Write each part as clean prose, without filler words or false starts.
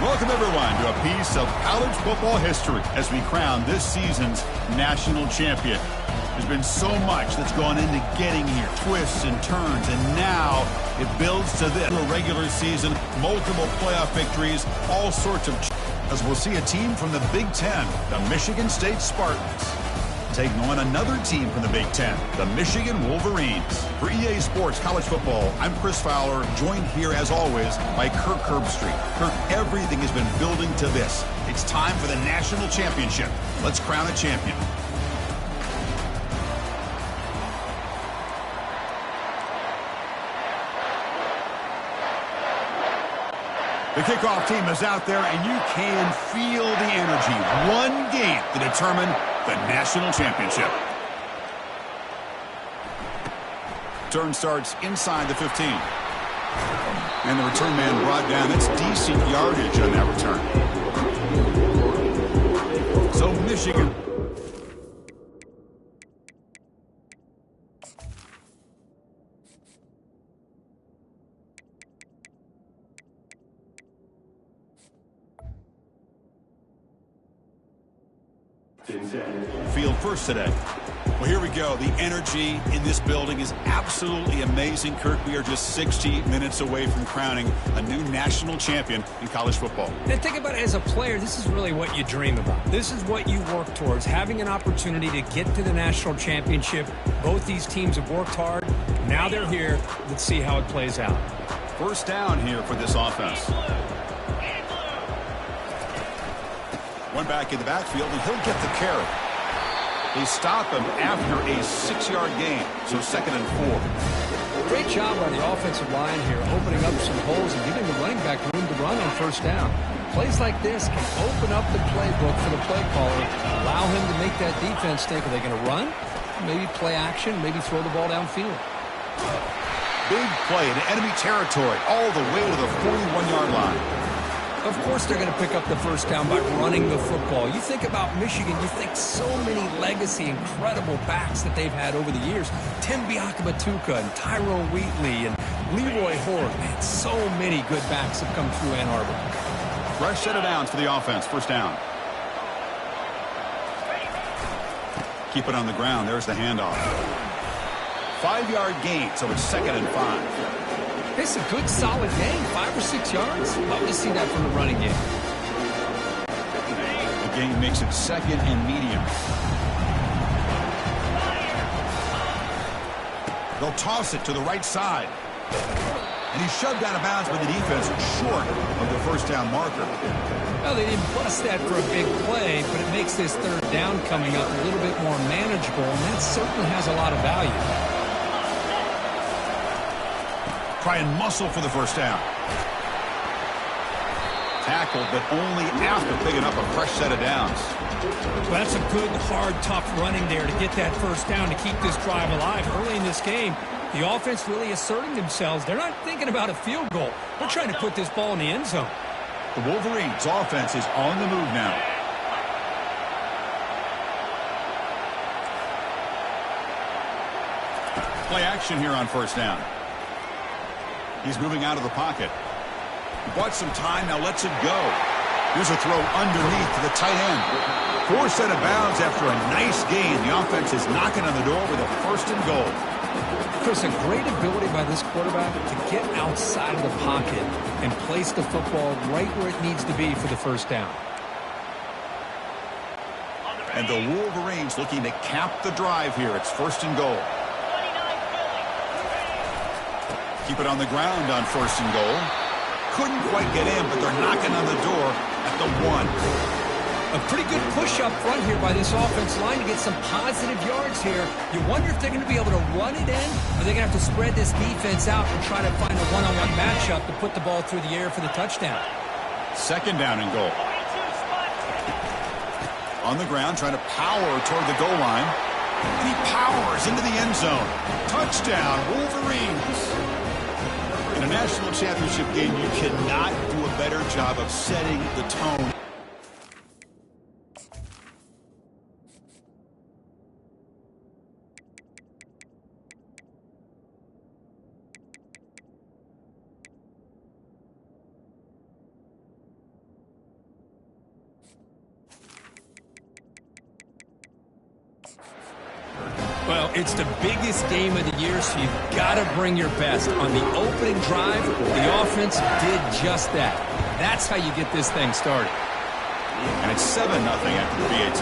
Welcome, everyone, to a piece of college football history as we crown this season's national champion. There's been so much that's gone into getting here, twists and turns, and now it builds to this. A regular season, multiple playoff victories, all sorts of as we'll see a team from the Big Ten, the Michigan State Spartans, taking on another team from the Big Ten, the Michigan Wolverines. For EA Sports College Football, I'm Chris Fowler, joined here as always by Kirk Herbstreit. Kirk, everything has been building to this. It's time for the national championship. Let's crown a champion. The kickoff team is out there, and you can feel the energy. One game to determine the national championship. Turn starts inside the 15. And the return man brought down. That's decent yardage on that return. So Michigan. Field first today. Well, here we go. The energy in this building is absolutely amazing, Kirk. We are just 60 minutes away from crowning a new national champion in college football. And think about it as a player, this is really what you dream about. This is what you work towards, having an opportunity to get to the national championship. Both these teams have worked hard. Now they're here. Let's see how it plays out. First down here for this offense. One back in the backfield, and he'll get the carry. They stop him after a 6-yard gain, so 2nd and 4. Great job by the offensive line here, opening up some holes and giving the running back room to run on first down. Plays like this can open up the playbook for the play caller, allow him to make that defense think, are they going to run? Maybe play action, maybe throw the ball downfield. Big play in enemy territory, all the way to the 41-yard line. Of course they're going to pick up the first down by running the football. You think about Michigan, you think so many legacy, incredible backs that they've had over the years. Tim Biakabatuka and Tyrone Wheatley and Leroy Horde. Man, so many good backs have come through Ann Arbor. Fresh set of downs for the offense. First down. Keep it on the ground. There's the handoff. 5-yard gain, so it's 2nd and 5. It's a good, solid game, 5 or 6 yards. Love to see that from the running game. The game makes it 2nd and medium. They'll toss it to the right side. And he's shoved out of bounds by the defense short of the first down marker. Well, they didn't bust that for a big play, but it makes this third down coming up a little bit more manageable, and that certainly has a lot of value. Try and muscle for the first down. Tackled, but only after picking up a fresh set of downs. Well, that's a good, hard, tough running there to get that first down to keep this drive alive. Early in this game, the offense really asserting themselves. They're not thinking about a field goal. They're trying to put this ball in the end zone. The Wolverines' offense is on the move now. Play action here on first down. He's moving out of the pocket. He bought some time, now lets it go. Here's a throw underneath to the tight end. 4 set of bounds after a nice gain. The offense is knocking on the door with a 1st and goal. Chris, a great ability by this quarterback to get outside of the pocket and place the football right where it needs to be for the first down. And the Wolverines looking to cap the drive here. It's 1st and goal. Keep it on the ground on 1st and goal. Couldn't quite get in, but they're knocking on the door at the 1. A pretty good push up front here by this offense line to get some positive yards here. You wonder if they're going to be able to run it in, or they're going to have to spread this defense out and try to find a one-on-one matchup to put the ball through the air for the touchdown. 2nd down and goal. On the ground, trying to power toward the goal line. And he powers into the end zone. Touchdown, Wolverines. In a national championship game, you cannot do a better job of setting the tone. Well, it's the biggest game of the year, so you've got to bring your best. On the opening drive, the offense did just that. That's how you get this thing started. And it's 7-0 after the PAT.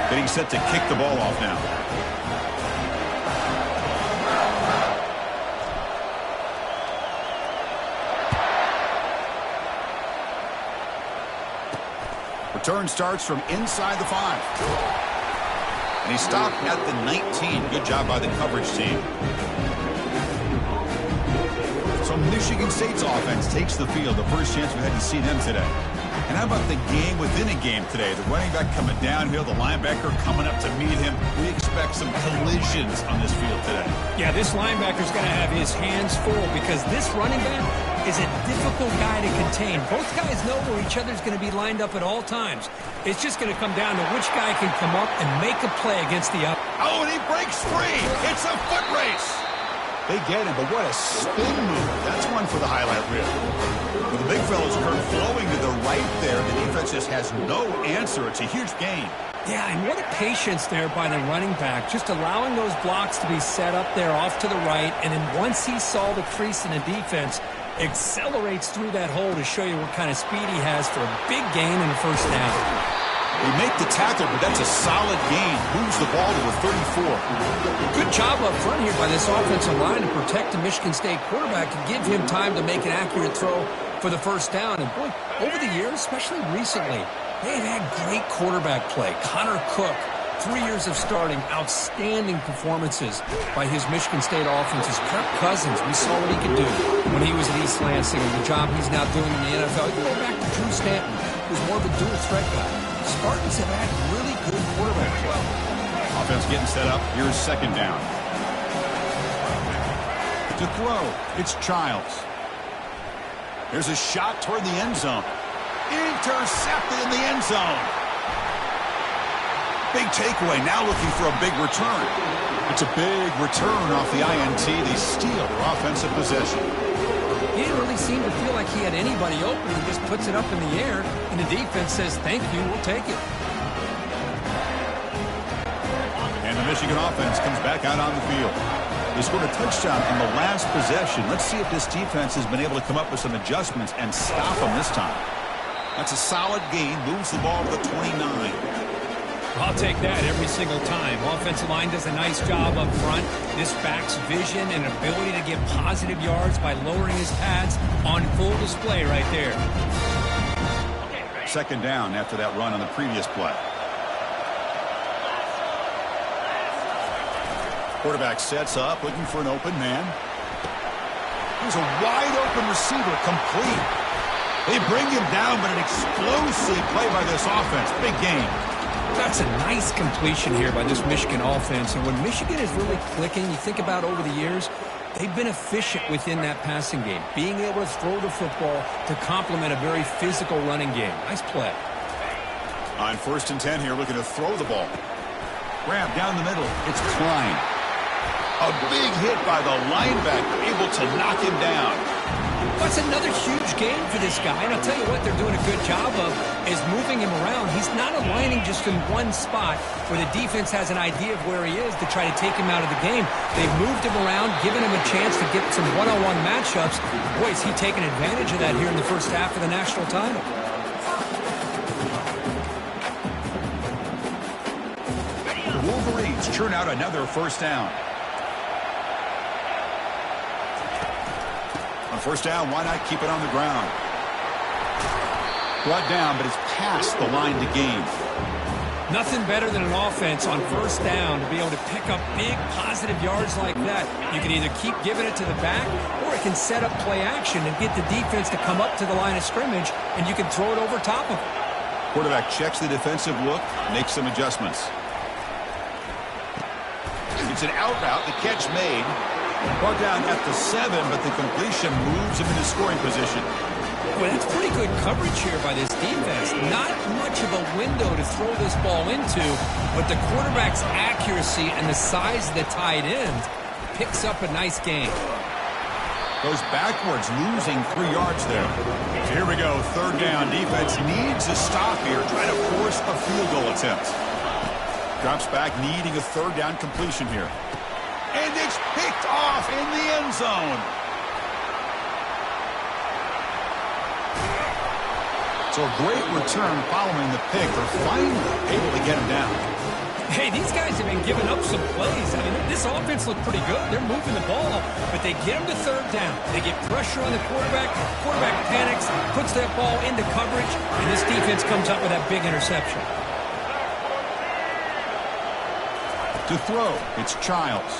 Getting set to kick the ball off now. Return starts from inside the 5. And he stopped at the 19. Good job by the coverage team. So Michigan State's offense takes the field. The first chance we had to see them today. And how about the game within a game today? The running back coming downhill, the linebacker coming up to meet him. We expect some collisions on this field today. Yeah, this linebacker's going to have his hands full because this running back is a difficult guy to contain. Both guys know where each other's going to be lined up at all times. It's just going to come down to which guy can come up and make a play against the other. Oh, and he breaks free. It's a foot race. They get him, but what a spin move. That's one for the highlight reel. Well, the big fella's curve flowing to the right there. The defense just has no answer. It's a huge gain. Yeah, and what a patience there by the running back, just allowing those blocks to be set up there off to the right, and then once he saw the crease in the defense, accelerates through that hole to show you what kind of speed he has for a big gain in the first down. They make the tackle, but that's a solid gain. Moves the ball to a 34. Good job up front here by this offensive line to protect the Michigan State quarterback and give him time to make an accurate throw for the first down. And boy, over the years, especially recently, they've had great quarterback play. Connor Cook, 3 years of starting, outstanding performances by his Michigan State offenses. Kirk Cousins, we saw what he could do when he was at East Lansing, and the job he's now doing in the NFL. You go back to Drew Stanton, who's more of a dual threat guy. Spartans have had really good quarterback play. Offense getting set up. Here's second down. To throw, it's Childs. There's a shot toward the end zone. Intercepted in the end zone. Big takeaway, now looking for a big return. It's a big return off the INT. They steal their offensive possession. He didn't really seem to feel like he had anybody open. He just puts it up in the air, and the defense says, thank you, we'll take it. And the Michigan offense comes back out on the field. They scored a touchdown in the last possession. Let's see if this defense has been able to come up with some adjustments and stop them this time. That's a solid gain. Moves the ball to the 29. I'll take that every single time. Offensive line does a nice job up front. This back's vision and ability to get positive yards by lowering his pads on full display right there. Second down after that run on the previous play. Quarterback sets up, looking for an open man. There's a wide open receiver, complete. They bring him down, but an explosive play by this offense. Big game. That's a nice completion here by this Michigan offense. And when Michigan is really clicking, you think about over the years, they've been efficient within that passing game, being able to throw the football to complement a very physical running game. Nice play. On 1st and 10 here, looking to throw the ball. Grab down the middle. It's Klein. A big hit by the linebacker, able to knock him down. That's another huge game for this guy, and I'll tell you what they're doing a good job of is moving him around. He's not aligning just in one spot where the defense has an idea of where he is to try to take him out of the game. They've moved him around, given him a chance to get some one-on-one matchups. Boy, is he taking advantage of that here in the first half of the national title. The Wolverines churn out another first down. On first down, why not keep it on the ground? Brought down, but it's past the line to gain. Nothing better than an offense on first down to be able to pick up big positive yards like that. You can either keep giving it to the back, or it can set up play action and get the defense to come up to the line of scrimmage, and you can throw it over top of it. Quarterback checks the defensive look, makes some adjustments. It's an out route, the catch made. Brought down at the 7, but the completion moves him into scoring position. Well, that's pretty good coverage here by this defense. Not much of a window to throw this ball into, but the quarterback's accuracy and the size of the tight end picks up a nice gain. Goes backwards, losing 3 yards there. So here we go, third down. Defense needs a stop here, trying to force a field goal attempt. Drops back, needing a third down completion here. And it's picked off in the end zone. So a great return following the pick. They're finally able to get him down. Hey, these guys have been giving up some plays. I mean, this offense looked pretty good. They're moving the ball, but they get him to third down. They get pressure on the quarterback. Quarterback panics, puts that ball into coverage, and this defense comes up with that big interception. To throw, it's Childs.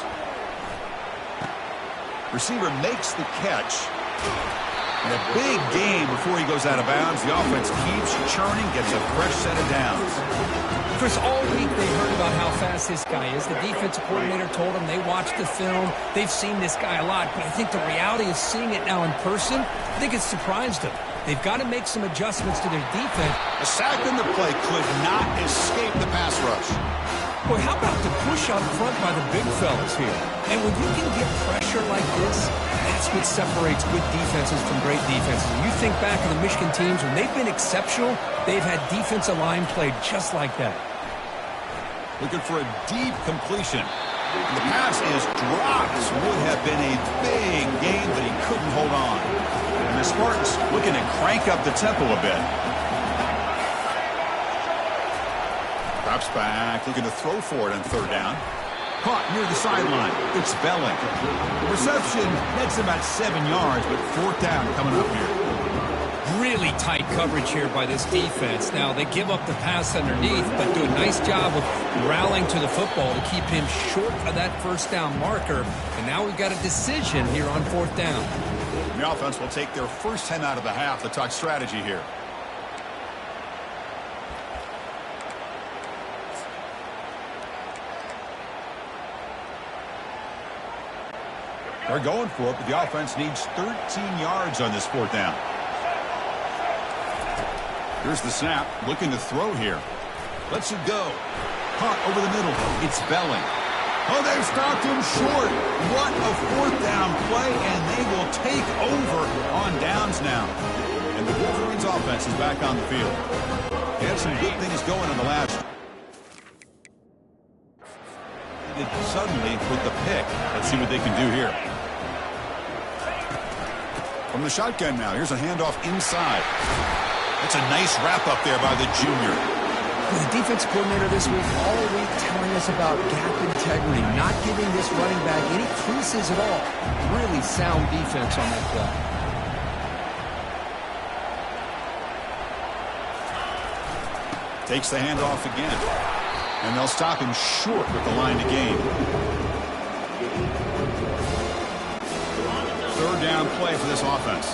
Receiver makes the catch. And a big game before he goes out of bounds. The offense keeps churning, gets a fresh set of downs. Chris, all week they heard about how fast this guy is. The defensive coordinator told them they watched the film. They've seen this guy a lot, but I think the reality of seeing it now in person, I think it's surprised them. They've got to make some adjustments to their defense. A sack in the play could not escape the pass rush. Boy, how about the push up front by the big fellas here? And when you can get pressure like this, that's what separates good defenses from great defenses. When you think back of the Michigan teams, when they've been exceptional, they've had defensive line play just like that. Looking for a deep completion. And the pass is dropped. Would have been a big game, but he couldn't hold on. And the Spartans looking to crank up the tempo a bit. Drops back, looking to throw for it on third down. Caught near the sideline. It's Belling. The reception nets about 7 yards, but fourth down coming up here. Really tight coverage here by this defense. Now, they give up the pass underneath, but do a nice job of rallying to the football to keep him short of that first down marker. And now we've got a decision here on fourth down. And the offense will take their first 10 out of the half to talk strategy here. They're going for it, but the offense needs 13 yards on this fourth down. Here's the snap, looking to throw here. Lets it go. Caught over the middle. It's Belling. Oh, they've stopped him short. What a fourth down play, and they will take over on downs now. And the Wolverines offense is back on the field. They had some good things going in the last. Suddenly with the pick. Let's see what they can do here. From the shotgun now, here's a handoff inside. That's a nice wrap up there by the junior. The defensive coordinator this week all week telling us about gap integrity, not giving this running back any creases at all. Really sound defense on that play. Takes the handoff again. And they'll stop him short with the line to gain. Third down play for this offense.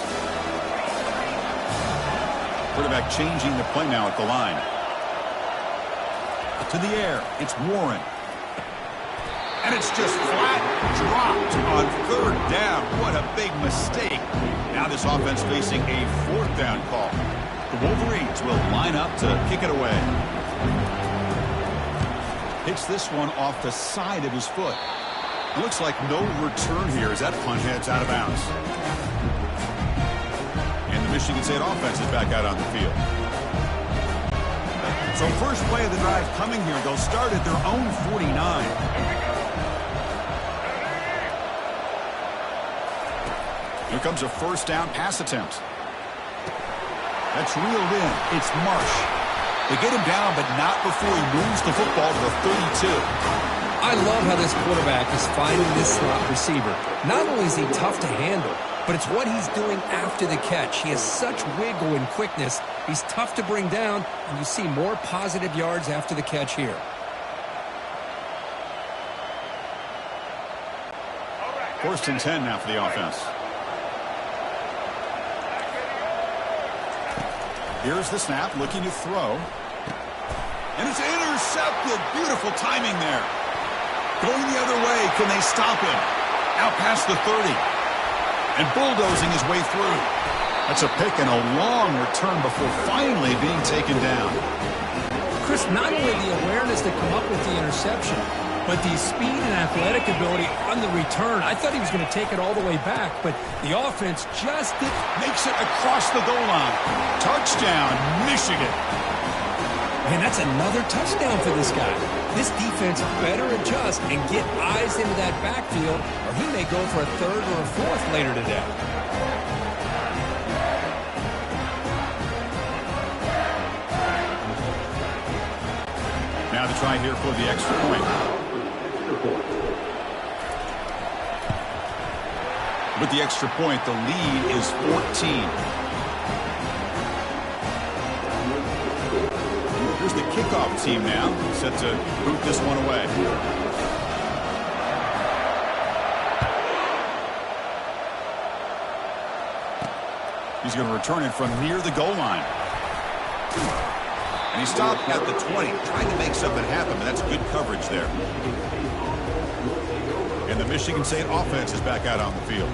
Quarterback changing the play now at the line. To the air, it's Warren. And it's just flat dropped on third down. What a big mistake. Now this offense facing a fourth down call. The Wolverines will line up to kick it away. Hits this one off the side of his foot. It looks like no return here as that punt heads out of bounds. And the Michigan State offense is back out on the field. So first play of the drive coming here. They'll start at their own 49. Here comes a first down pass attempt. That's reeled in. It's Marsh. They get him down, but not before he moves the football to the 32. I love how this quarterback is finding this slot receiver. Not only is he tough to handle, but it's what he's doing after the catch. He has such wiggle and quickness. He's tough to bring down, and you see more positive yards after the catch here. First and 10 now for the offense. Here's the snap, looking to throw. And it's intercepted. Beautiful timing there. Going the other way. Can they stop him? Out past the 30. And bulldozing his way through. That's a pick and a long return before finally being taken down. Chris, not only the awareness to come up with the interception, but the speed and athletic ability on the return. I thought he was going to take it all the way back, but the offense just makes it across the goal line. Touchdown, Michigan. Man, that's another touchdown for this guy. This defense better adjust and get eyes into that backfield, or he may go for a third or a fourth later today. Now to try here for the extra point. With the extra point, the lead is 14. Here's the kickoff team now, set to boot this one away. He's going to return it from near the goal line. And he stopped at the 20, trying to make something happen, but that's good coverage there. And the Michigan State offense is back out on the field.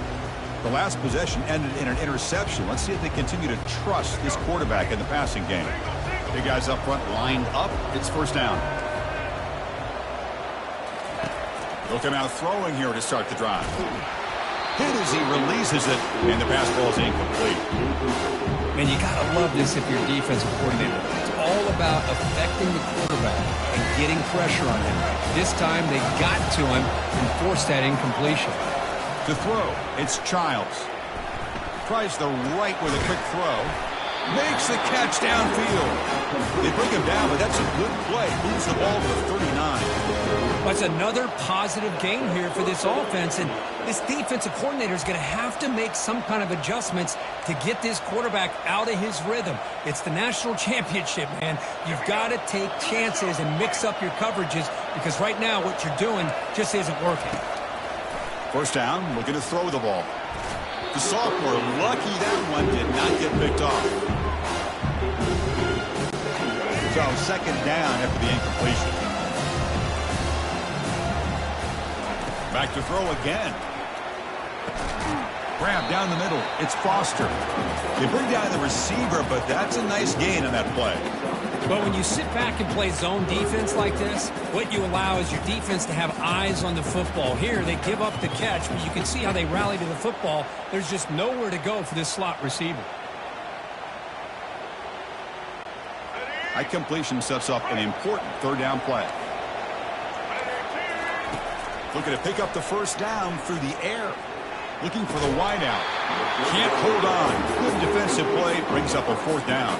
The last possession ended in an interception. Let's see if they continue to trust this quarterback in the passing game. Big guys up front lined up. It's first down. They'll come out throwing here to start the drive. Hit as he releases it, and the pass ball is incomplete. Man, you got to love this if you're a defensive coordinator. It's all about affecting the quarterback and getting pressure on him. This time they got to him and forced that incompletion. To throw, it's Childs. Tries the right with a quick throw. Makes the catch downfield. They bring him down, but that's a good play. Moves the ball to the 39. That's another positive game here for this offense, and this defensive coordinator is going to have to make some kind of adjustments to get this quarterback out of his rhythm. It's the national championship, man. You've got to take chances and mix up your coverages because right now what you're doing just isn't working. First down, looking to throw the ball. The sophomore, lucky that one did not get picked off. So second down after the incompletion. Back to throw again. Grab down the middle. It's Foster. They bring down the receiver, but that's a nice gain on that play. But when you sit back and play zone defense like this, what you allow is your defense to have eyes on the football. Here, they give up the catch, but you can see how they rally to the football. There's just nowhere to go for this slot receiver. High completion sets up an important third down play. Looking to pick up the first down through the air. Looking for the wideout. Can't hold on. Good defensive play. Brings up a fourth down.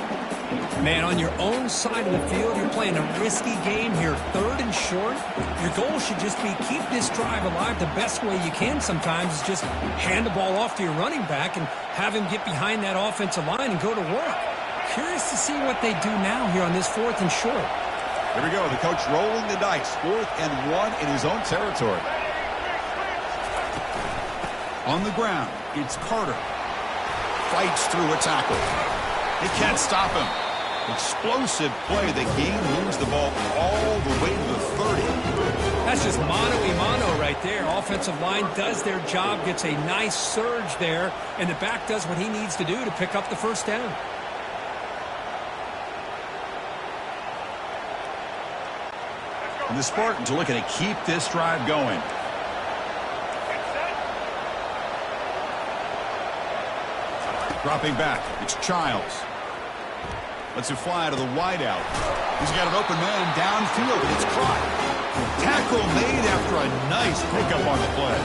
Man, on your own side of the field, you're playing a risky game here. Third and short. Your goal should just be keep this drive alive the best way you can sometimes is just hand the ball off to your running back and have him get behind that offensive line and go to work. Curious to see what they do now here on this fourth and short. Here we go. The coach rolling the dice. 4th and 1 in his own territory. On the ground, it's Carter. Fights through a tackle. They can't stop him. Explosive play. The game moves the ball all the way to the 30. That's just mano-a-mano right there. Offensive line does their job, gets a nice surge there, and the back does what he needs to do to pick up the first down. And the Spartans are looking to keep this drive going. Dropping back, it's Childs. Lets it fly to the wideout. He's got an open man downfield, and it's caught. Tackle made after a nice pickup on the play.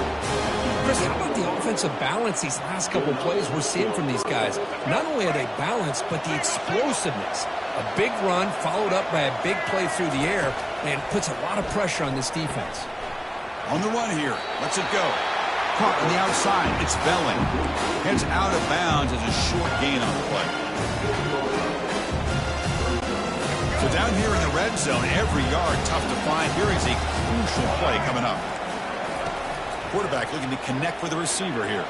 Chris, how about the offensive balance these last couple plays we're seeing from these guys? Not only are they balanced, but the explosiveness. A big run followed up by a big play through the air, and it puts a lot of pressure on this defense. On the run here, lets it go. Caught on the outside, it's Belling. Heads out of bounds as a short gain on the play. So down here in the red zone, every yard tough to find. Here is a crucial play coming up. Quarterback looking to connect with the receiver here.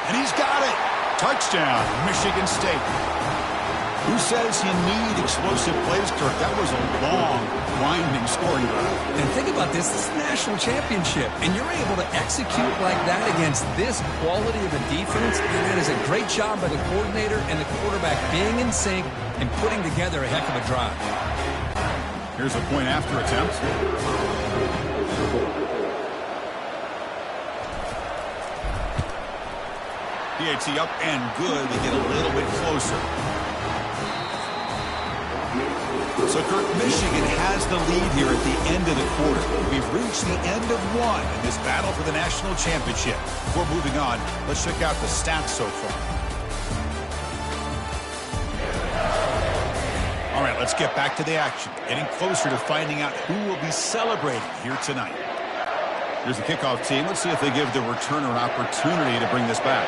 And he's got it. Touchdown, Michigan State. Who says you need explosive plays, Kirk? That was a long, winding scoring drive. And think about this. This is a national championship, and you're able to execute like that against this quality of a defense, and that is a great job by the coordinator and the quarterback being in sync and putting together a heck of a drive. Here's a point after attempt. PAT up and good. They get a little bit closer. So, Kirk, Michigan has the lead here at the end of the quarter. We've reached the end of one in this battle for the national championship. Before moving on, let's check out the stats so far. All right, let's get back to the action. Getting closer to finding out who will be celebrating here tonight. Here's the kickoff team. Let's see if they give the returner an opportunity to bring this back.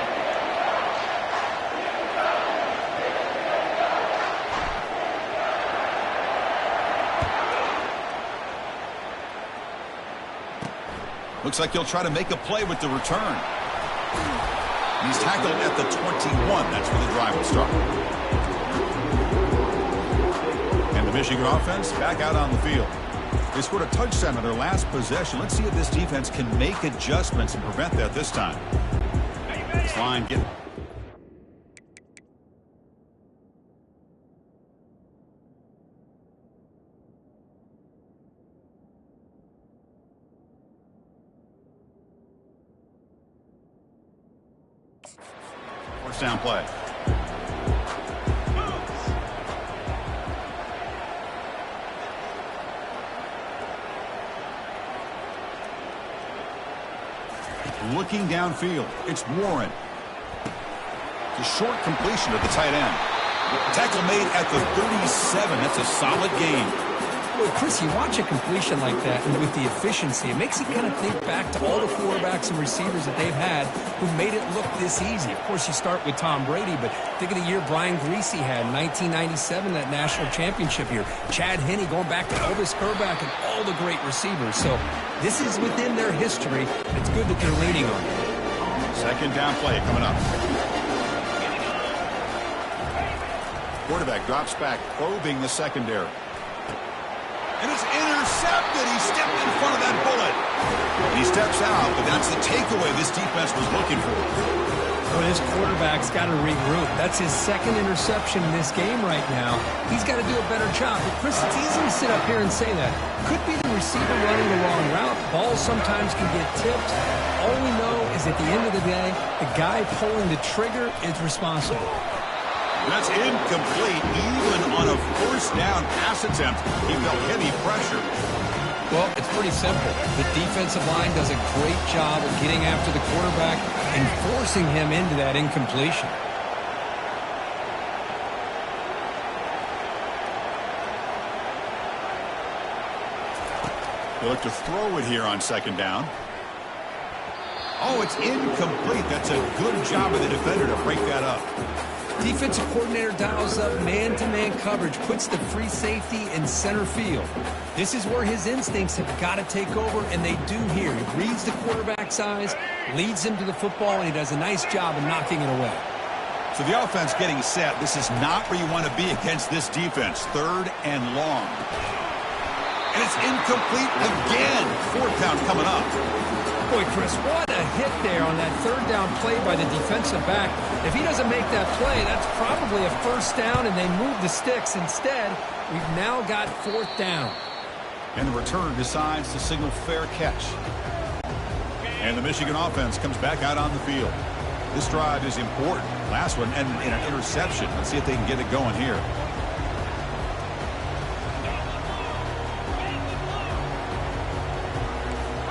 Looks like he'll try to make a play with the return. He's tackled at the 21. That's where the drive will start. And the Michigan offense back out on the field. They scored a touchdown on their last possession. Let's see if this defense can make adjustments and prevent that this time. This line get. First down play. Looking downfield, it's Warren. It's a short completion of the tight end. Tackle made at the 37. That's a solid gain. Well, Chris, you watch a completion like that, and with the efficiency, it makes you kind of think back to all the quarterbacks and receivers that they've had who made it look this easy. Of course, you start with Tom Brady, but think of the year Brian Griese had in 1997, that national championship year. Chad Henne going back to Elvis Grbac and all the great receivers. So this is within their history. It's good that they're leaning on it. Second down play coming up. Quarterback drops back, probing the secondary. And it's intercepted. He stepped in front of that bullet. He steps out, but that's the takeaway this defense was looking for. Well, his quarterback's got to regroup. That's his second interception in this game right now. He's got to do a better job. But, Chris, it's easy to sit up here and say that. Could be the receiver running the wrong route. Balls sometimes can get tipped. All we know is at the end of the day, the guy pulling the trigger is responsible. That's incomplete. Even on a first down pass attempt, he felt heavy pressure. Well, it's pretty simple. The defensive line does a great job of getting after the quarterback and forcing him into that incompletion. They look to throw it here on second down. Oh, it's incomplete. That's a good job of the defender to break that up. Defensive coordinator dials up man-to-man coverage, puts the free safety in center field. This is where his instincts have got to take over, and they do here. He reads the quarterback's eyes, leads him to the football, and he does a nice job of knocking it away. So the offense getting set. This is not where you want to be against this defense. Third and long. And it's incomplete again. Fourth down coming up. Boy, Chris, what a hit there on that third down play by the defensive back. If he doesn't make that play, that's probably a first down, and they move the sticks. Instead, we've now got fourth down. And the returner decides to signal fair catch. And the Michigan offense comes back out on the field. This drive is important. Last one ended in an interception. Let's see if they can get it going here.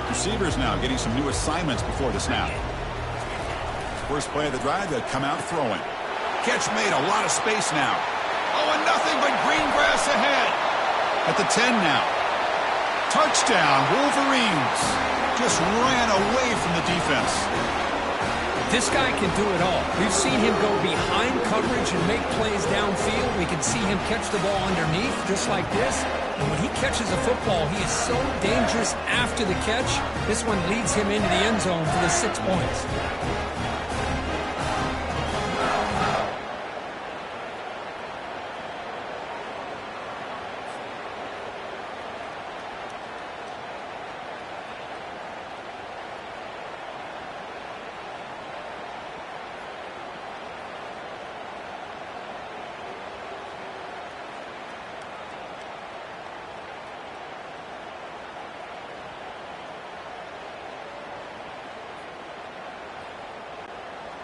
Receivers now getting some new assignments before the snap. First play of the drive, they'll come out throwing. Catch made, a lot of space now. Oh, and nothing but green grass ahead. At the 10 now. Touchdown, Wolverines. Just ran away from the defense. This guy can do it all. We've seen him go behind coverage and make plays downfield. We can see him catch the ball underneath, just like this. And when he catches a football, he is so dangerous after the catch. This one leads him into the end zone for the 6 points.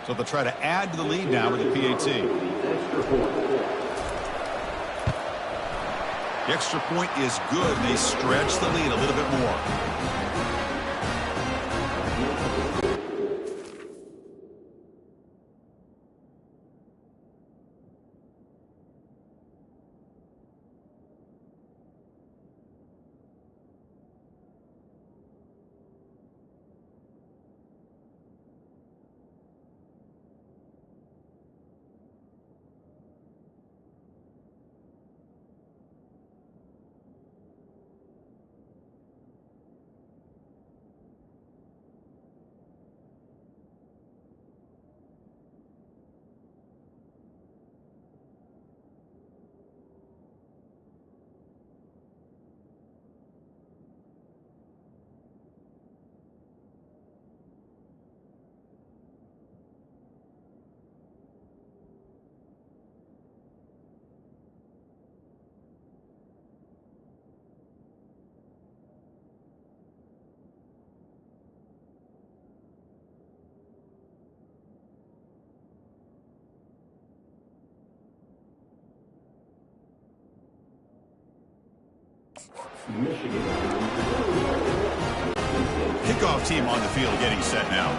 So they'll try to add to the lead now with the PAT. The extra point is good. They stretch the lead a little bit more. Kickoff team on the field getting set now.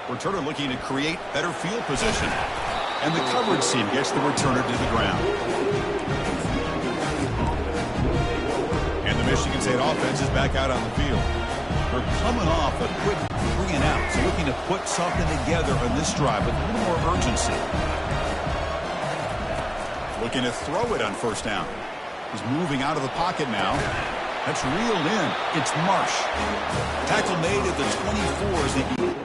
Returner looking to create better field position. And the coverage team gets the returner to the ground. And the Michigan State offense is back out on the field. They're coming off a quick 3-and-out, so looking to put something together on this drive with a little more urgency. Looking to throw it on first down. He's moving out of the pocket now. That's reeled in. It's Marsh. Tackle made at the 24 as he...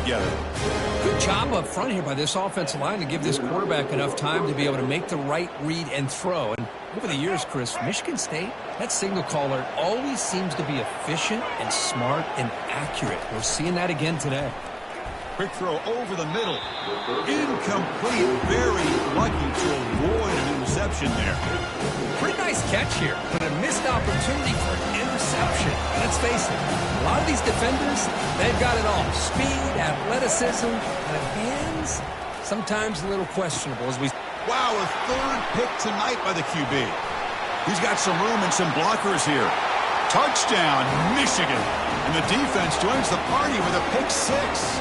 together. Good job up front here by this offensive line to give this quarterback enough time to be able to make the right read and throw. And over the years, Chris, Michigan State, that signal caller always seems to be efficient and smart and accurate. We're seeing that again today. Quick throw over the middle. Incomplete. Very lucky to avoid an interception there. Pretty nice catch here, but a missed opportunity for an interception. Let's face it, a lot of these defenders, they've got it all. Speed, athleticism, but hands, sometimes a little questionable. As we Wow, a third pick tonight by the QB. He's got some room and some blockers here. Touchdown, Michigan. And the defense joins the party with a pick six.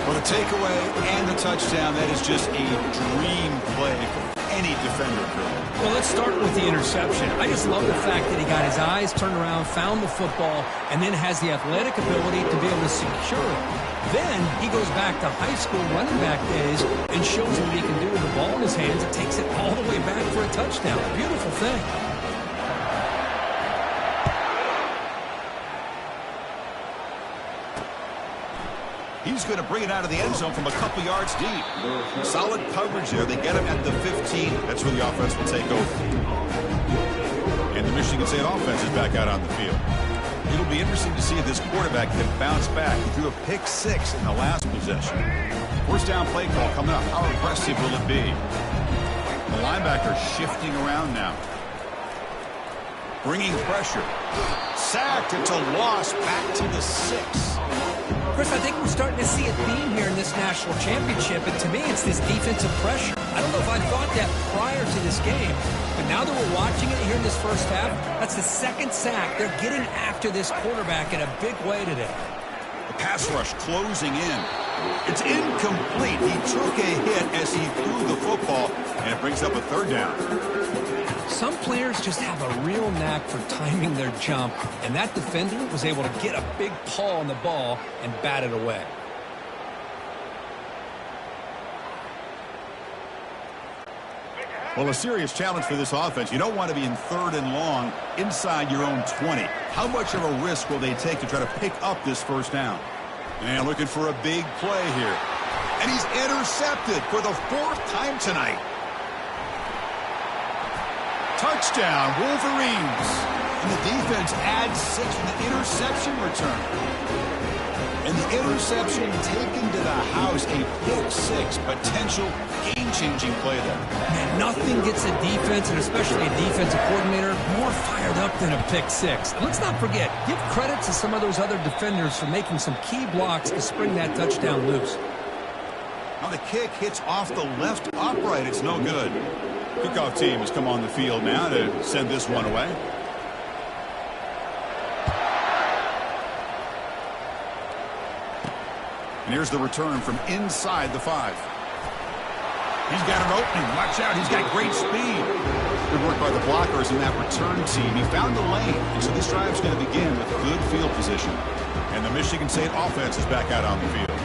For the takeaway and the touchdown, that is just a dream play for any defender. Well, let's start with the interception. I just love the fact that he got his eyes turned around, found the football, and then has the athletic ability to be able to secure it. Then he goes back to high school running back days and shows what he can do with the ball in his hands and takes it all the way back for a touchdown. A beautiful thing. He's going to bring it out of the end zone from a couple yards deep. Solid coverage there. They get him at the 15. That's where the offense will take over. And the Michigan State offense is back out on the field. It'll be interesting to see if this quarterback can bounce back. He threw a pick 6 in the last possession. First down play call coming up. How aggressive will it be? The linebacker shifting around now. Bringing pressure. Sacked. It's a loss back to the 6. Chris, I think we're starting to see a theme here in this national championship, and to me, it's this defensive pressure. I don't know if I thought that prior to this game, but now that we're watching it here in this first half, that's the second sack. They're getting after this quarterback in a big way today. The pass rush closing in. It's incomplete. He took a hit as he threw the football, and it brings up a third down. Some players just have a real knack for timing their jump, and that defender was able to get a big paw on the ball and bat it away. Well, a serious challenge for this offense. You don't want to be in 3rd and long inside your own 20. How much of a risk will they take to try to pick up this first down? And looking for a big play here. And he's intercepted for the 4th time tonight. Touchdown, Wolverines. And the defense adds 6 with the interception return. And the interception taken to the house, a pick 6, potential game-changing play there. Man, nothing gets a defense, and especially a defensive coordinator, more fired up than a pick 6. And let's not forget, give credit to some of those other defenders for making some key blocks to spring that touchdown loose. Now the kick hits off the left upright. It's no good. Kickoff team has come on the field now to send this one away. And here's the return from inside the 5. He's got an opening. Watch out. He's got great speed. Good work by the blockers in that return team. He found the lane. And so this drive's going to begin with good field position. And the Michigan State offense is back out on the field.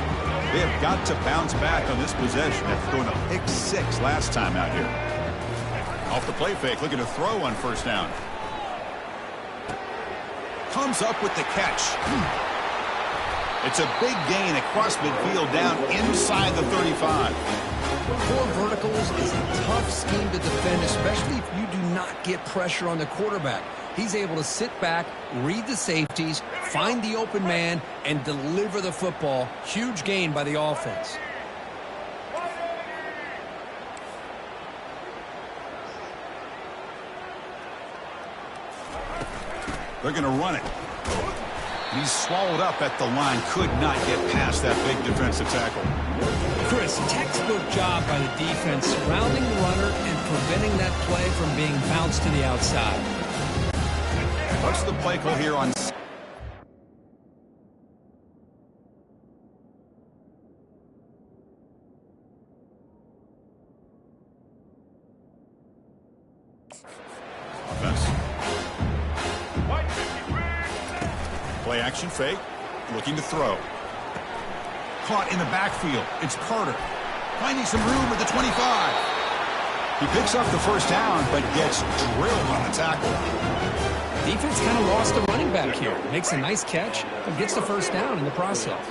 They have got to bounce back on this possession after throwing a pick 6 last time out here. Off the play fake, looking to throw on first down. Comes up with the catch. It's a big gain across midfield down inside the 35. Four verticals is a tough scheme to defend, especially if you do not get pressure on the quarterback. He's able to sit back, read the safeties, find the open man, and deliver the football. Huge gain by the offense. They're going to run it. He's swallowed up at the line. Could not get past that big defensive tackle. Chris, textbook job by the defense surrounding the runner and preventing that play from being bounced to the outside. What's the play call here on... offense. Play action fake. Looking to throw. Caught in the backfield. It's Carter. Finding some room at the 25. He picks up the first down, but gets drilled on the tackle. Defense kind of lost a running back here. Makes a nice catch and gets the first down in the process.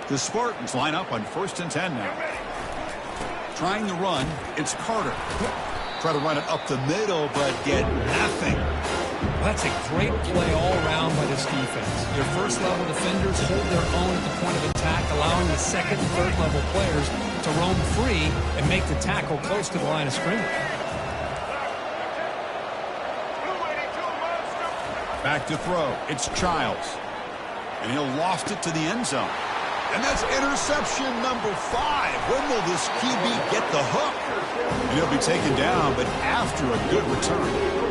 The Spartans line up on 1st and 10 now. Trying to run. It's Carter. Try to run it up the middle, but get nothing. That's a great play all around by this defense. Your first-level defenders hold their own at the point of attack, allowing the second and third-level players to roam free and make the tackle close to the line of scrimmage. Back to throw. It's Childs. And he'll loft it to the end zone. And that's interception number 5. When will this QB get the hook? And he'll be taken down, but after a good return.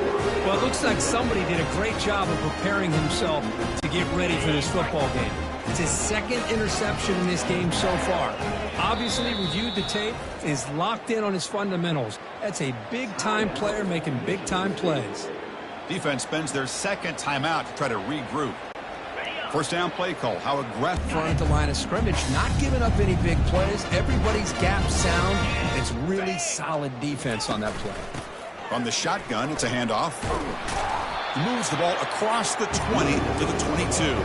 Well, it looks like somebody did a great job of preparing himself to get ready for this football game. It's his second interception in this game so far. Obviously reviewed the tape, is locked in on his fundamentals. That's a big-time player making big-time plays. Defense spends their second timeout to try to regroup. First down play call. How aggressive. Front at the line of scrimmage, not giving up any big plays. Everybody's gap sound. It's really solid defense on that play. From the shotgun, it's a handoff. He moves the ball across the 20 to the 22.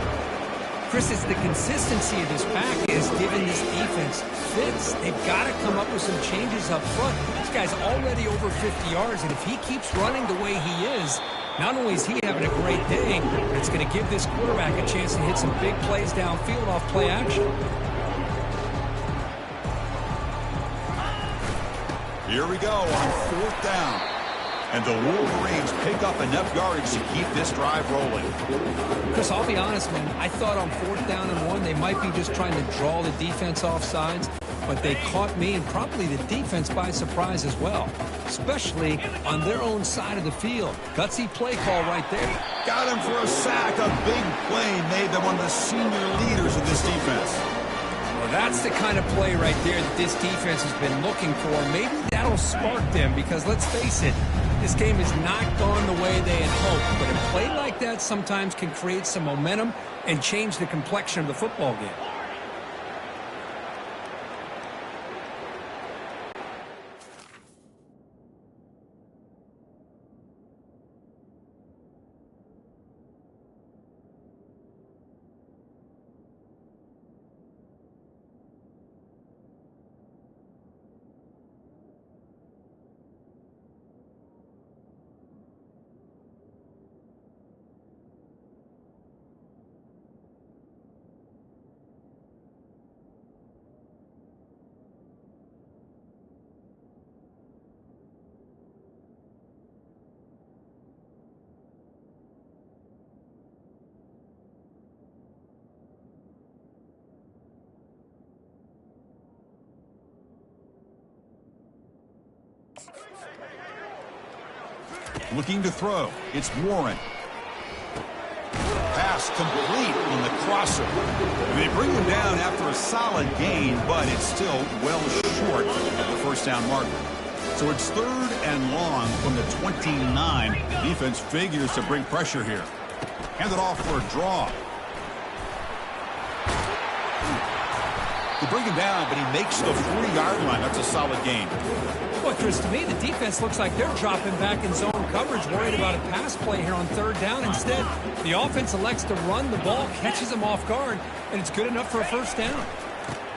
Chris, it's the consistency of this pack is giving this defense fits. They've got to come up with some changes up front. This guy's already over 50 yards, and if he keeps running the way he is, not only is he having a great day, but it's going to give this quarterback a chance to hit some big plays downfield off play action. Here we go on 4th down. And the Wolverines pick up enough yardage to keep this drive rolling. Chris, I'll be honest, man. I thought on 4th down and 1, they might be just trying to draw the defense off sides, but they caught me and probably the defense by surprise as well, especially on their own side of the field. Gutsy play call right there. Got him for a sack. A big play made them one of the senior leaders of this defense. Well, that's the kind of play right there that this defense has been looking for. Maybe that'll spark them because, let's face it, this game has not gone the way they had hoped. But a play like that sometimes can create some momentum and change the complexion of the football game. Looking to throw. It's Warren. Pass complete on the crosser. They bring him down after a solid gain, but it's still well short of the first down marker. So it's 3rd and long from the 29. Defense figures to bring pressure here. Hand it off for a draw. They bring him down, but he makes the 3-yard line. That's a solid gain. Well, Chris, to me, the defense looks like they're dropping back in zone coverage, worried about a pass play here on 3rd down. Instead, the offense elects to run the ball, catches them off guard, and it's good enough for a 1st down.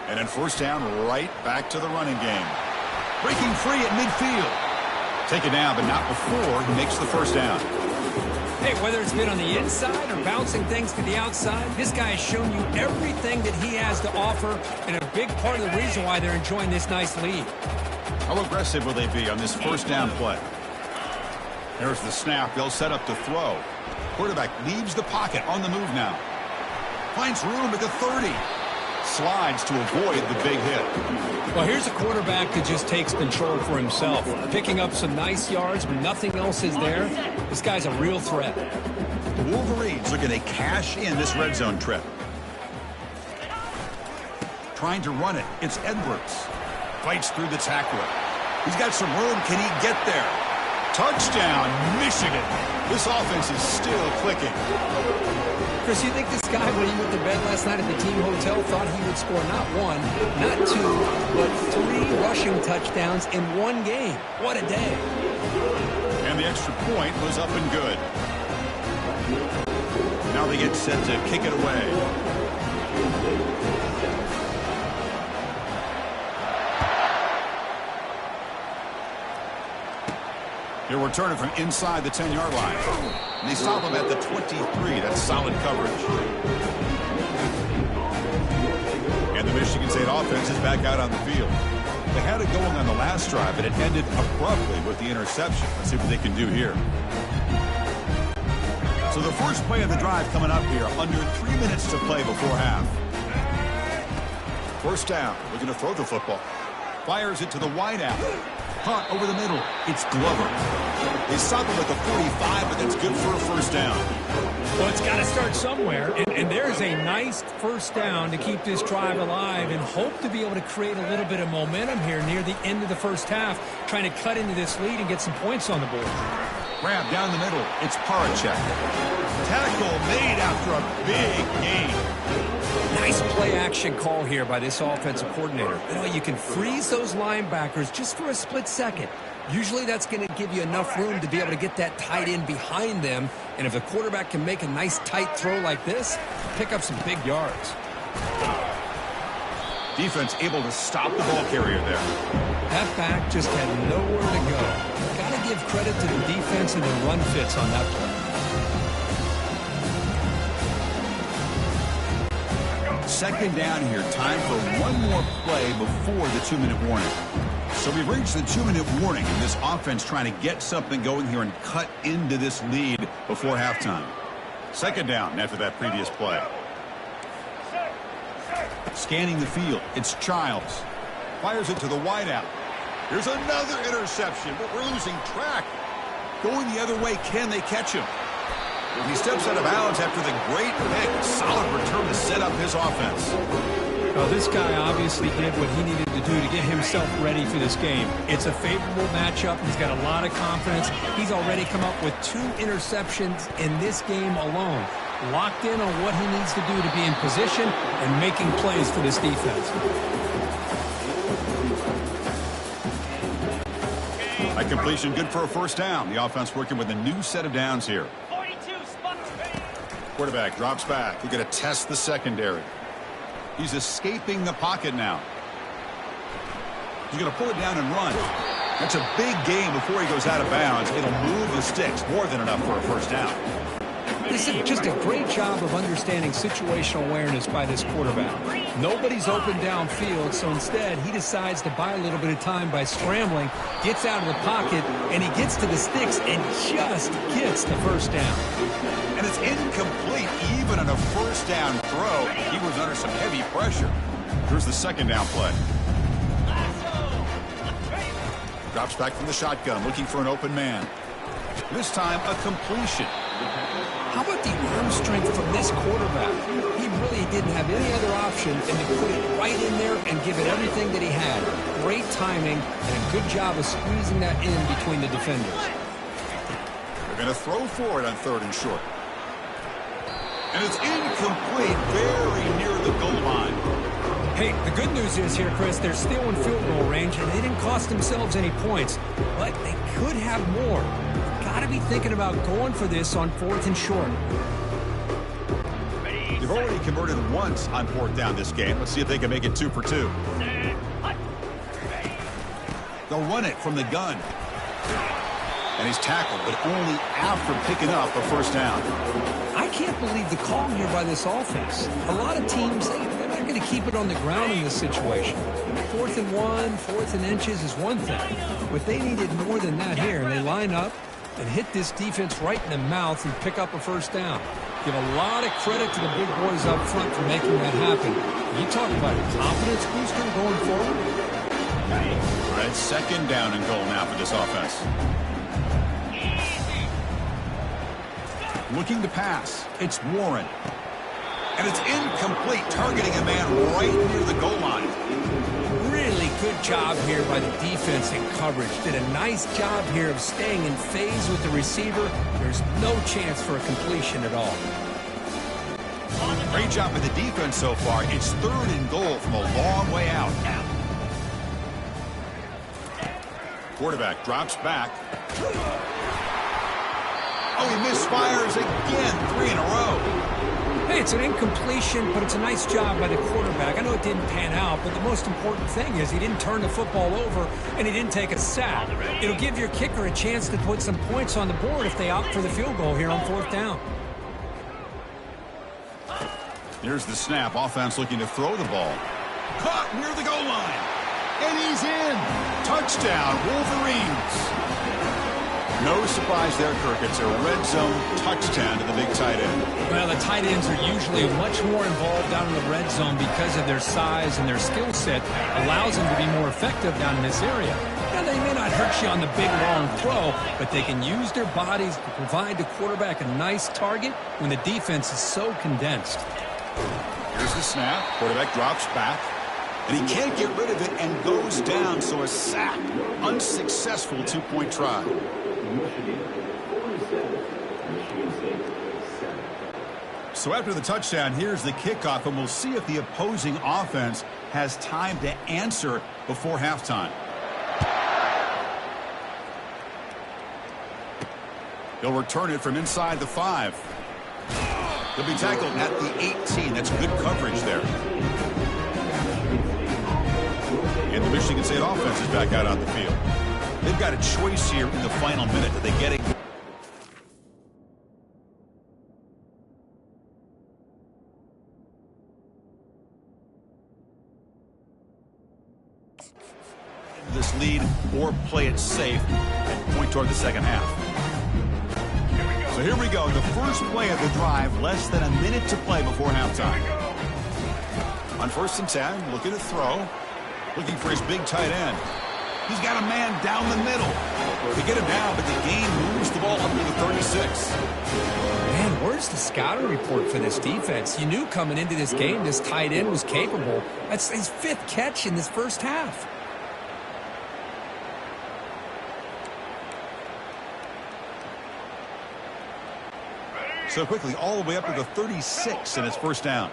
And then 1st down, right back to the running game. Breaking free at midfield. Take it down, but not before he makes the 1st down. Hey, whether it's been on the inside or bouncing things to the outside, this guy has shown you everything that he has to offer, and a big part of the reason why they're enjoying this nice lead. How aggressive will they be on this 1st down play? There's the snap. They'll set up to throw. Quarterback leaves the pocket on the move now. Finds room at the 30. Slides to avoid the big hit. Well, here's a quarterback that just takes control for himself. Picking up some nice yards when nothing else is there. This guy's a real threat. The Wolverines looking to cash in this red zone trip. Trying to run it. It's Edwards. Fights through the tackler. He's got some room. Can he get there? Touchdown, Michigan. This offense is still clicking. Chris, you think this guy, when he went to bed last night at the team hotel, thought he would score not 1, not 2, but 3 rushing touchdowns in 1 game? What a day. And the extra point was up and good. Now they get set to kick it away. They're returning from inside the 10-yard line. And they stop him at the 23. That's solid coverage. And the Michigan State offense is back out on the field. They had it going on the last drive, but it ended abruptly with the interception. Let's see what they can do here. So the first play of the drive coming up here. Under 3 minutes to play before half. 1st down. Looking to throw the football. Fires it to the wideout. Punt over the middle. It's Glover. They stop him at the 45, but that's good for a 1st down. Well, it's got to start somewhere, and there's a nice 1st down to keep this drive alive and hope to be able to create a little bit of momentum here near the end of the 1st half, trying to cut into this lead and get some points on the board. Grab down the middle. It's Parachek. Tackle made after a big gain. Nice play action call here by this offensive coordinator. You know, you can freeze those linebackers just for a split second. Usually that's going to give you enough room to be able to get that tight end behind them. And if the quarterback can make a nice tight throw like this, pick up some big yards. Defense able to stop the ball carrier there. That back just had nowhere to go. Got to give credit to the defense and the run fits on that play. Second down here. Time for one more play before the 2-minute warning. So we've reached the 2-minute warning, and this offense trying to get something going here and cut into this lead before halftime. Second down after that previous play. Scanning the field, it's Childs. Fires it to the wideout. Here's another interception, but we're losing track. Going the other way, can they catch him? He steps out of bounds after the great pick. Solid return to set up his offense. Well, this guy obviously did what he needed to do to get himself ready for this game. It's a favorable matchup. He's got a lot of confidence. He's already come up with 2 interceptions in this game alone. Locked in on what he needs to do to be in position and making plays for this defense. That completion good for a first down. The offense working with a new set of downs here. Quarterback drops back. He's going to test the secondary. He's escaping the pocket now. He's going to pull it down and run. That's a big gain before he goes out of bounds. It'll move the sticks. More than enough for a first down. This is just a great job of understanding situational awareness by this quarterback. Nobody's open downfield, so instead he decides to buy a little bit of time by scrambling, gets out of the pocket, and he gets to the sticks and just gets the first down. And it's incomplete even on a first down throw. He was under some heavy pressure. Here's the second down play. Drops back from the shotgun, looking for an open man. This time, a completion. How about the arm strength from this quarterback? He really didn't have any other option than to put it right in there and give it everything that he had. Great timing and a good job of squeezing that in between the defenders. They're going to throw for it on 3rd and short. And it's incomplete, very near the goal line. Hey, the good news is here, Chris, they're still in field goal range, and they didn't cost themselves any points. But they could have more. Got to be thinking about going for this on 4th and short. They've already converted once on 4th down this game. Let's see if they can make it 2 for 2. They'll run it from the gun. And he's tackled, but only after picking up a first down. I can't believe the call here by this offense. A lot of teams, they're not going to keep it on the ground in this situation. 4th and 1, 4th and inches is one thing. But they needed more than that here, and they line up and hit this defense right in the mouth and pick up a first down. Give a lot of credit to the big boys up front for making that happen. You talk about a confidence booster going forward. All right, second down and goal now for this offense. Looking to pass. It's Warren. And it's incomplete, targeting a man right near the goal line. Really good job here by the defense in coverage. Did a nice job here of staying in phase with the receiver. There's no chance for a completion at all. Great job by the defense so far. It's 3rd and goal from a long way out. Quarterback drops back. Oh, he misfires again. 3 in a row. Hey, it's an incompletion, but it's a nice job by the quarterback. I know it didn't pan out, but the most important thing is he didn't turn the football over and he didn't take a sack. It'll give your kicker a chance to put some points on the board if they opt for the field goal here on 4th down. Here's the snap. Offense looking to throw the ball. Caught near the goal line. And he's in. Touchdown, Wolverines. No surprise there, Kirk. It's a red zone touchdown to the big tight end. Well, the tight ends are usually much more involved down in the red zone because of their size and their skill set allows them to be more effective down in this area. Now, they may not hurt you on the big, long throw, but they can use their bodies to provide the quarterback a nice target when the defense is so condensed. Here's the snap. Quarterback drops back. And he can't get rid of it and goes down, so a sack. Unsuccessful 2-point try. So after the touchdown, here's the kickoff, and we'll see if the opposing offense has time to answer before halftime. He'll return it from inside the 5. He'll be tackled at the 18. That's good coverage there. And the Michigan State offense is back out on the field. They've got a choice here in the final minute. Do they get it? This lead or play it safe and point toward the second half. So here we go. The first play of the drive, less than a minute to play before halftime. On 1st and 10, looking to throw. Looking for his big tight end. He's got a man down the middle. They get him down, but the gain moves the ball up to the 36. Man, where's the scouting report for this defense? You knew coming into this game this tight end was capable. That's his 5th catch in this first half. So quickly, all the way up to the 36, and it's first down.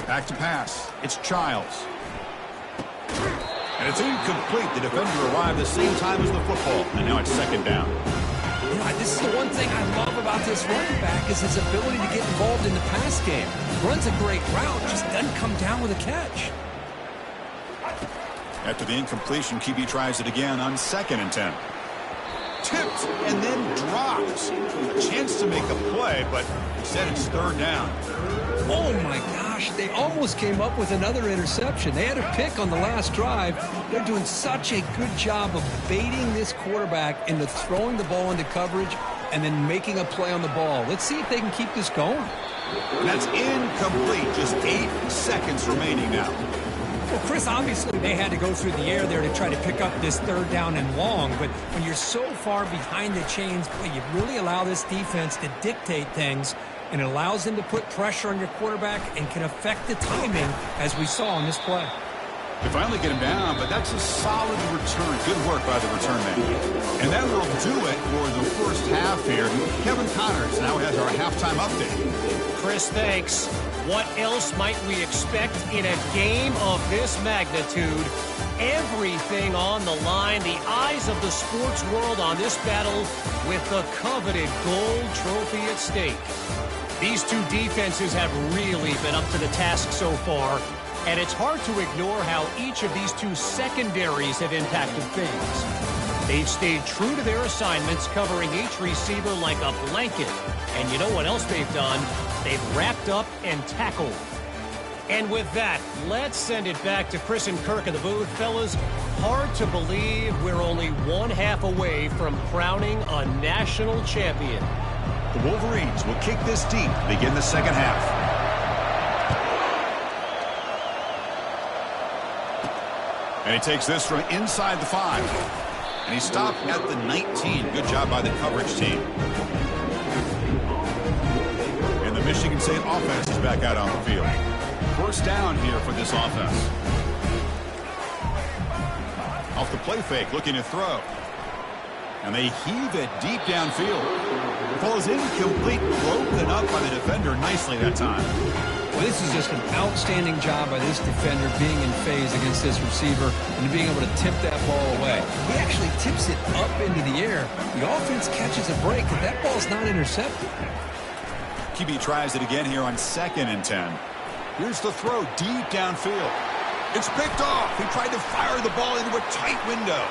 Back to pass. It's Childs. And it's incomplete. The defender arrived the same time as the football, and now it's second down. Yeah, this is the one thing I love about this running back is his ability to get involved in the pass game. Runs a great route, just doesn't come down with a catch. After the incompletion, QB tries it again on 2nd and 10. Tipped and then drops. A chance to make a play, but instead it's 3rd down. Oh, my gosh. They almost came up with another interception. They had a pick on the last drive. They're doing such a good job of baiting this quarterback into throwing the ball into coverage and then making a play on the ball. Let's see if they can keep this going. And that's incomplete. Just 8 seconds remaining now. Well, Chris, obviously they had to go through the air there to try to pick up this 3rd down and long, but when you're so far behind the chains, boy, you really allow this defense to dictate things, and it allows them to put pressure on your quarterback and can affect the timing, as we saw on this play. They finally get him down, but that's a solid return. Good work by the return man. And that will do it for the first half here. Kevin Connors now has our halftime update. Chris, thanks. What else might we expect in a game of this magnitude? Everything on the line, the eyes of the sports world on this battle with the coveted gold trophy at stake. These two defenses have really been up to the task so far, and it's hard to ignore how each of these two secondaries have impacted things. They've stayed true to their assignments, covering each receiver like a blanket. And you know what else they've done? They've wrapped up and tackled. And with that, let's send it back to Chris and Kirk in the booth. Fellas, hard to believe we're only 1/2 away from crowning a national champion. The Wolverines will kick this deep to begin the second half. And he takes this from inside the 5. And he stopped at the 19. Good job by the coverage team. And the Michigan State offense is back out on the field. First down here for this offense. Off the play fake, looking to throw. And they heave it deep downfield. The ball is incomplete, broken up by the defender nicely that time. Well, this is just an outstanding job by this defender being in phase against this receiver and being able to tip that ball away. He actually tips it up into the air. The offense catches a break, but that ball's not intercepted. QB tries it again here on 2nd and 10. Here's the throw deep downfield. It's picked off. He tried to fire the ball into a tight window.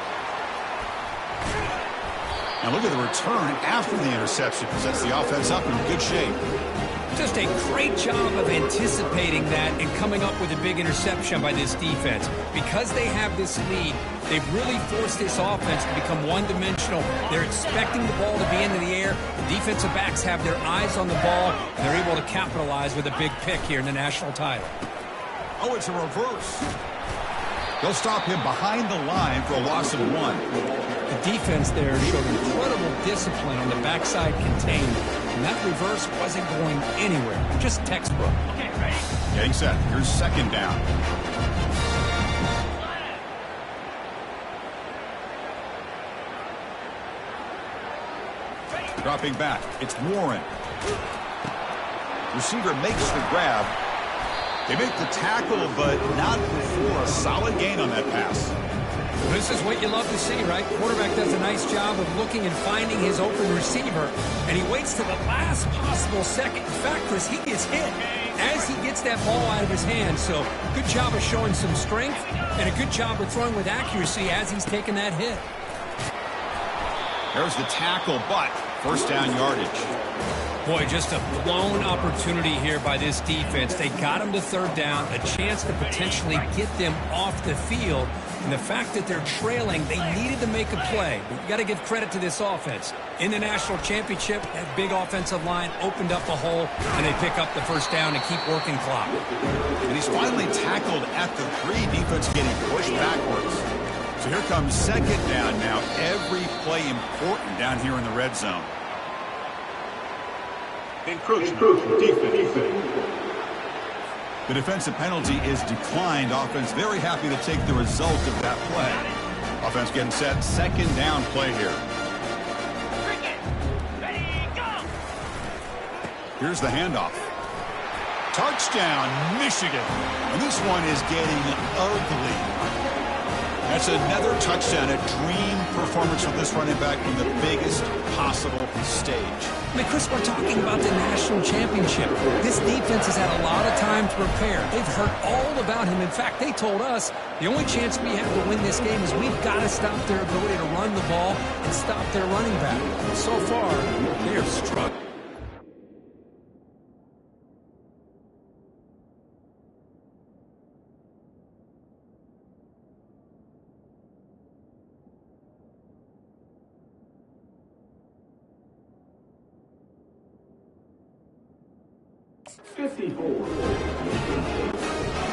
Now look at the return after the interception. Sets the offense up in good shape. Just a great job of anticipating that and coming up with a big interception by this defense. Because they have this lead, they've really forced this offense to become one-dimensional. They're expecting the ball to be into the air. The defensive backs have their eyes on the ball, and they're able to capitalize with a big pick here in the national title. Oh, it's a reverse. They'll stop him behind the line for a loss of 1. The defense there showed incredible discipline on the backside contained, and that reverse wasn't going anywhere. Just textbook. Okay, ready? Getting set. Here's 2nd down. Dropping back. It's Warren. Receiver makes the grab. They make the tackle, but not before a solid gain on that pass. This is what you love to see, right? Quarterback does a nice job of looking and finding his open receiver, and he waits to the last possible second. In fact, Chris, he gets hit as he gets that ball out of his hand. So good job of showing some strength and a good job of throwing with accuracy as he's taking that hit. There's the tackle, but first down yardage. Boy, just a blown opportunity here by this defense. They got him to third down, a chance to potentially get them off the field. And the fact that they're trailing, they needed to make a play. But you got to give credit to this offense. In the national championship, that big offensive line opened up a hole, and they pick up the first down and keep working clock. And he's finally tackled at the 3. Defense getting pushed backwards. So here comes second down now. Every play important down here in the red zone. Encroachment defense. The defensive penalty is declined. Offense very happy to take the result of that play. Offense getting set. Second down play here. Here's the handoff. Touchdown, Michigan. And this one is getting ugly. That's another touchdown, a dream performance for this running back from the biggest possible stage. I mean, Chris, we're talking about the national championship. This defense has had a lot of time to prepare. They've heard all about him. In fact, they told us the only chance we have to win this game is we've got to stop their ability to run the ball and stop their running back. So far, they are struggling.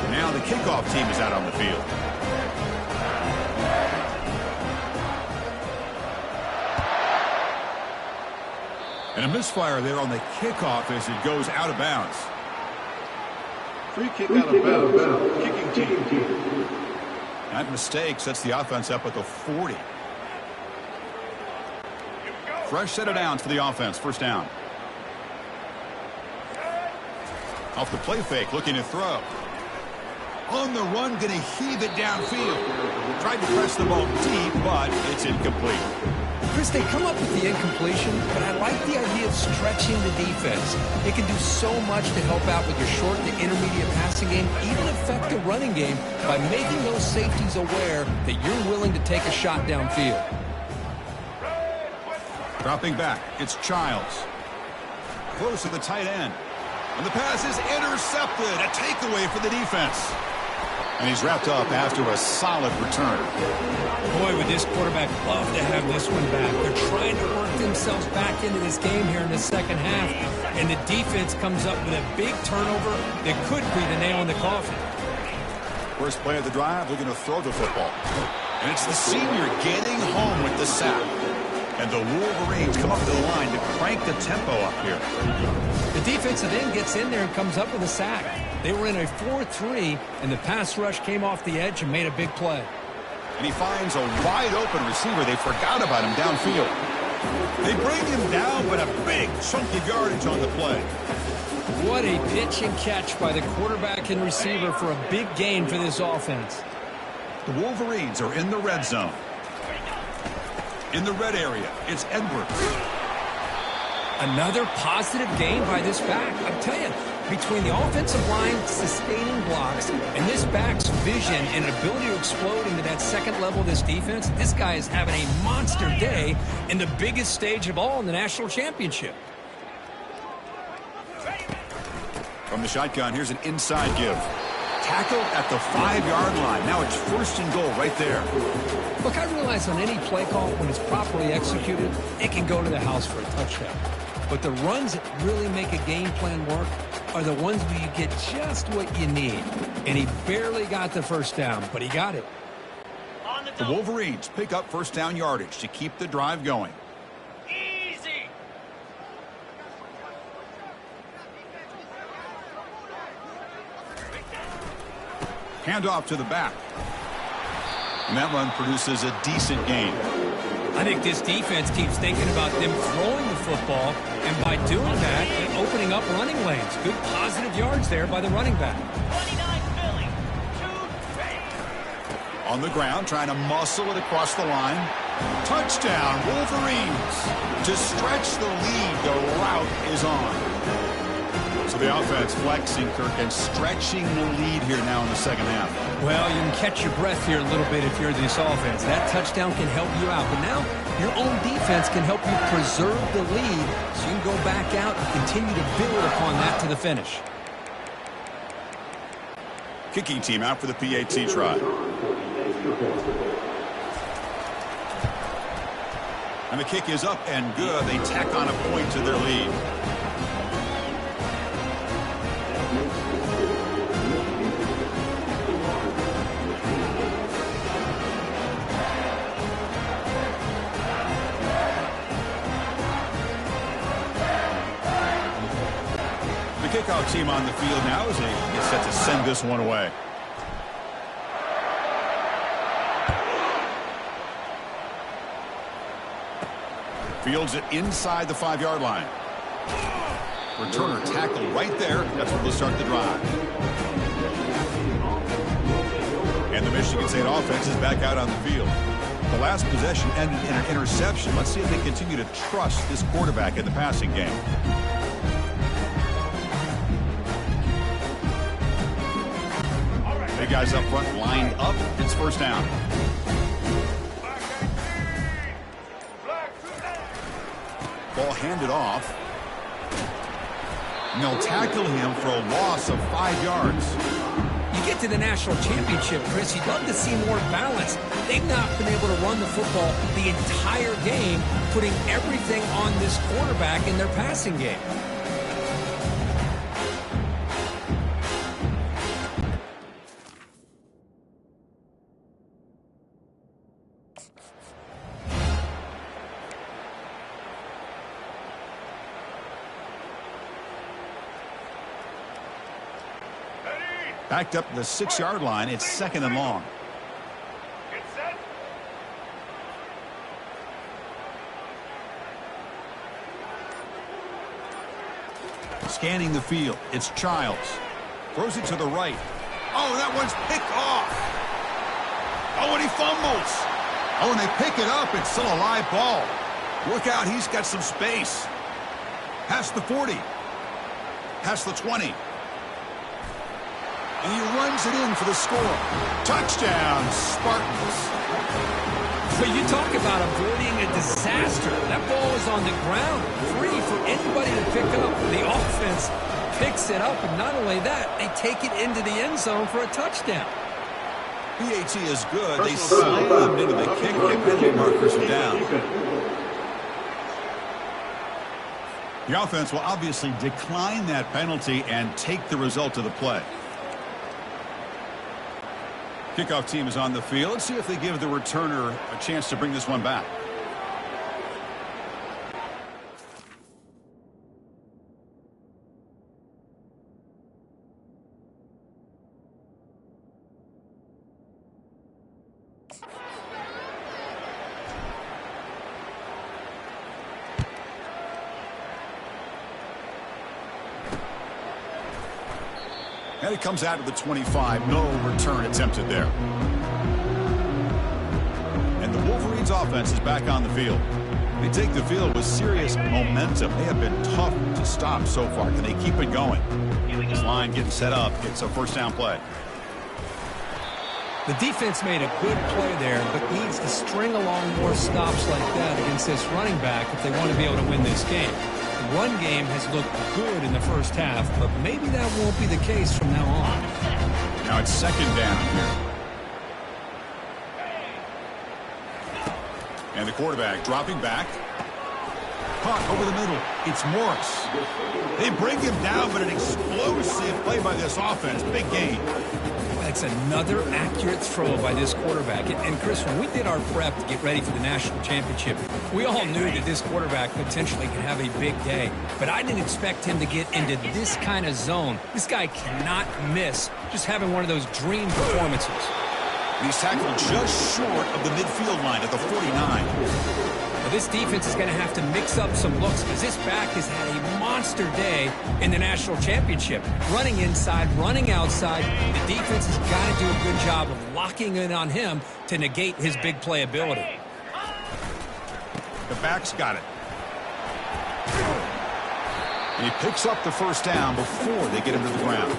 Now the kickoff team is out on the field. And a misfire there on the kickoff as it goes out of bounds. Free kick out of bounds. Kicking team. That mistake sets the offense up at the 40. Fresh set of downs for the offense. First down. Off the play fake, looking to throw. On the run, going to heave it downfield. Tried to press the ball deep, but it's incomplete. Chris, they come up with the incompletion, but I like the idea of stretching the defense. It can do so much to help out with your short to intermediate passing game, even affect the running game by making those safeties aware that you're willing to take a shot downfield. Dropping back, it's Childs. Close to the tight end. And the pass is intercepted. A takeaway for the defense. And he's wrapped up after a solid return. Boy, would this quarterback love to have this one back. They're trying to work themselves back into this game here in the second half. And the defense comes up with a big turnover that could be the nail in the coffin. First play of the drive, they're going to throw the football. And it's the senior getting home with the sack. And the Wolverines come up to the line to crank the tempo up here. The defensive end gets in there and comes up with a sack. They were in a 4-3, and the pass rush came off the edge and made a big play. And he finds a wide-open receiver. They forgot about him downfield. They bring him down, but a big chunk of yardage on the play. What a pitch and catch by the quarterback and receiver for a big gain for this offense. The Wolverines are in the red zone. In the red area, it's Edwards. Another positive gain by this back. I'm telling you, between the offensive line sustaining blocks and this back's vision and ability to explode into that second level of this defense, this guy is having a monster day in the biggest stage of all in the national championship. From the shotgun, here's an inside give. Tackled at the 5-yard line. Now it's first and goal right there. Look, I realize on any play call, when it's properly executed, it can go to the house for a touchdown. But the runs that really make a game plan work are the ones where you get just what you need. And he barely got the first down, but he got it. The Wolverines pick up first down yardage to keep the drive going. Easy. Handoff to the back. And that run produces a decent gain. I think this defense keeps thinking about them throwing the football, and by doing that, they're opening up running lanes. Good positive yards there by the running back. 29 Philly. On the ground, trying to muscle it across the line. Touchdown, Wolverines. To stretch the lead, the route is on. So the offense flexing, Kirk, and stretching the lead here now in the second half. Well, you can catch your breath here a little bit if you're this offense. That touchdown can help you out. But now your own defense can help you preserve the lead so you can go back out and continue to build upon that to the finish. Kicking team out for the PAT try. And the kick is up and good. They tack on a point to their lead. The kickoff team on the field now as they get set to send this one away. Fields it inside the 5-yard line. Returner tackle right there. That's what will start the drive. And the Michigan State offense is back out on the field. The last possession ended in an interception. Let's see if they continue to trust this quarterback in the passing game. Big guys up front lined up. It's first down. Ball handed off. And they'll tackle him for a loss of 5 yards. You get to the national championship, Chris, you'd love to see more balance. They've not been able to run the football the entire game, putting everything on this quarterback in their passing game. Backed up the 6-yard line. It's second and long. Get set. Scanning the field. It's Childs. Throws it to the right. Oh, that one's picked off. Oh, and he fumbles. Oh, and they pick it up. It's still a live ball. Look out. He's got some space. Past the 40. Past the 20. And he runs it in for the score. Touchdown, Spartans. But you talk about avoiding a disaster. That ball is on the ground, free for anybody to pick up. The offense picks it up, and not only that, they take it into the end zone for a touchdown. PAT is good. They slammed into the kick. The penalty markers are down. The offense will obviously decline that penalty and take the result of the play. Kickoff team is on the field. Let's see if they give the returner a chance to bring this one back. And it comes out to the 25. No return attempted there. And the Wolverines offense is back on the field. They take the field with serious momentum. They have been tough to stop so far. Can they keep it going? This line getting set up. It's a first down play. The defense made a good play there, but needs to string along more stops like that against this running back if they want to be able to win this game. The run game has looked good in the first half, but maybe that won't be the case from now on. Now it's second down here. And the quarterback dropping back. Caught over the middle. It's Morris. They bring him down, but an explosive play by this offense. Big gain. That's another accurate throw by this quarterback. And Chris, when we did our prep to get ready for the national championship, we all knew that this quarterback potentially could have a big day. But I didn't expect him to get into this kind of zone. This guy cannot miss just having one of those dream performances. And he's tackled just short of the midfield line at the 49. Now, this defense is going to have to mix up some looks because this back has had a monster day in the national championship. Running inside, running outside. The defense has got to do a good job of locking in on him to negate his big play ability. The back's got it. And he picks up the first down before they get him to the ground.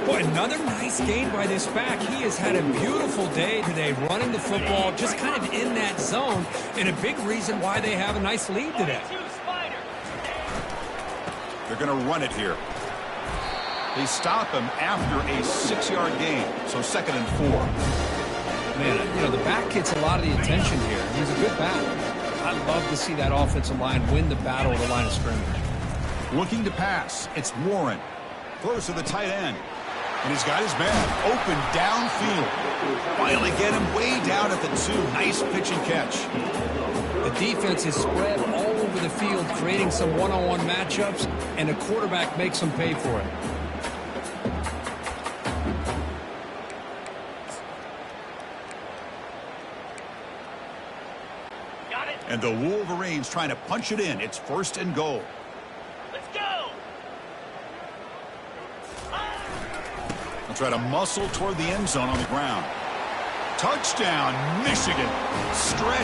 Boy, another nice gain by this back. He has had a beautiful day today running the football, just kind of in that zone, and a big reason why they have a nice lead today. They're going to run it here. They stop him after a 6-yard gain, so 2nd and 4. Man, you know, the back gets a lot of the attention here. He's a good back. I love to see that offensive line win the battle at the line of scrimmage. Looking to pass. It's Warren. Throws to the tight end. And he's got his man open downfield. Finally get him way down at the 2. Nice pitch and catch. The defense is spread all over the field, creating some one-on-one matchups, and the quarterback makes them pay for it. And the Wolverines trying to punch it in. It's 1st and goal. Let's go. They'll try to muscle toward the end zone on the ground. Touchdown, Michigan. Stretch.